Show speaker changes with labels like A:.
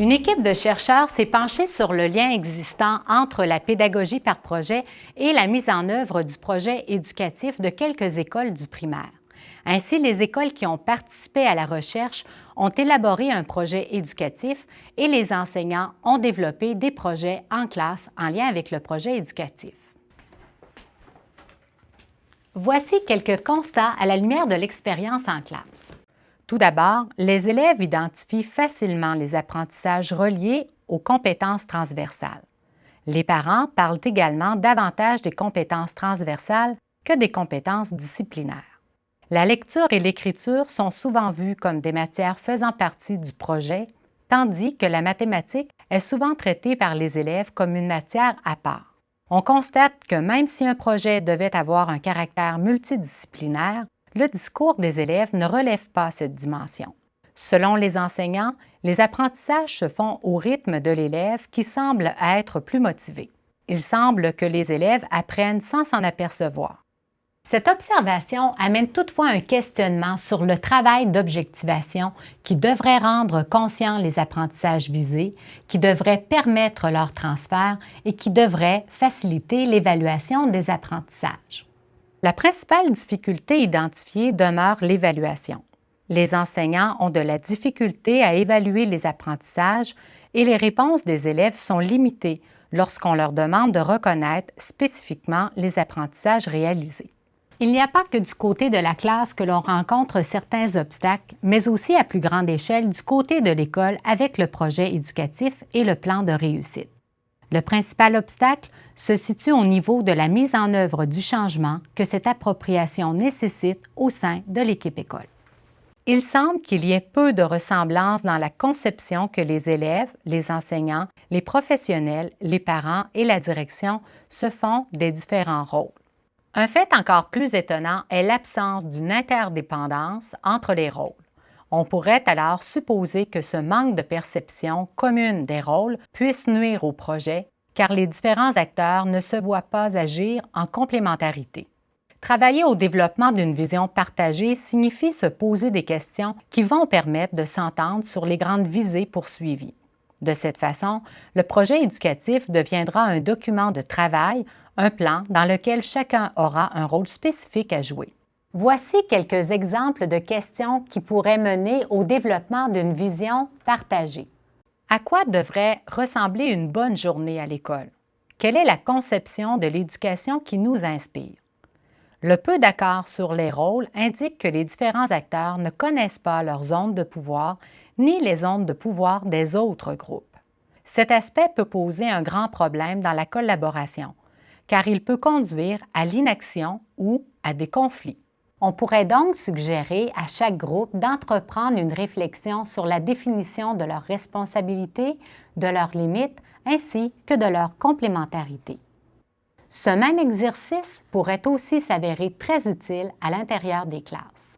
A: Une équipe de chercheurs s'est penchée sur le lien existant entre la pédagogie par projet et la mise en œuvre du projet éducatif de quelques écoles du primaire. Ainsi, les écoles qui ont participé à la recherche ont élaboré un projet éducatif et les enseignants ont développé des projets en classe en lien avec le projet éducatif. Voici quelques constats à la lumière de l'expérience en classe. Tout d'abord, les élèves identifient facilement les apprentissages reliés aux compétences transversales. Les parents parlent également davantage des compétences transversales que des compétences disciplinaires. La lecture et l'écriture sont souvent vues comme des matières faisant partie du projet, tandis que la mathématique est souvent traitée par les élèves comme une matière à part. On constate que même si un projet devait avoir un caractère multidisciplinaire, le discours des élèves ne relève pas cette dimension. Selon les enseignants, les apprentissages se font au rythme de l'élève qui semble être plus motivé. Il semble que les élèves apprennent sans s'en apercevoir. Cette observation amène toutefois un questionnement sur le travail d'objectivation qui devrait rendre conscients les apprentissages visés, qui devrait permettre leur transfert et qui devrait faciliter l'évaluation des apprentissages. La principale difficulté identifiée demeure l'évaluation. Les enseignants ont de la difficulté à évaluer les apprentissages et les réponses des élèves sont limitées lorsqu'on leur demande de reconnaître spécifiquement les apprentissages réalisés. Il n'y a pas que du côté de la classe que l'on rencontre certains obstacles, mais aussi à plus grande échelle du côté de l'école avec le projet éducatif et le plan de réussite. Le principal obstacle se situe au niveau de la mise en œuvre du changement que cette appropriation nécessite au sein de l'équipe école. Il semble qu'il y ait peu de ressemblances dans la conception que les élèves, les enseignants, les professionnels, les parents et la direction se font des différents rôles. Un fait encore plus étonnant est l'absence d'une interdépendance entre les rôles. On pourrait alors supposer que ce manque de perception commune des rôles puisse nuire au projet, car les différents acteurs ne se voient pas agir en complémentarité. Travailler au développement d'une vision partagée signifie se poser des questions qui vont permettre de s'entendre sur les grandes visées poursuivies. De cette façon, le projet éducatif deviendra un document de travail, un plan dans lequel chacun aura un rôle spécifique à jouer. Voici quelques exemples de questions qui pourraient mener au développement d'une vision partagée. À quoi devrait ressembler une bonne journée à l'école? Quelle est la conception de l'éducation qui nous inspire? Le peu d'accord sur les rôles indique que les différents acteurs ne connaissent pas leurs zones de pouvoir ni les zones de pouvoir des autres groupes. Cet aspect peut poser un grand problème dans la collaboration, car il peut conduire à l'inaction ou à des conflits. On pourrait donc suggérer à chaque groupe d'entreprendre une réflexion sur la définition de leurs responsabilités, de leurs limites, ainsi que de leur complémentarité. Ce même exercice pourrait aussi s'avérer très utile à l'intérieur des classes.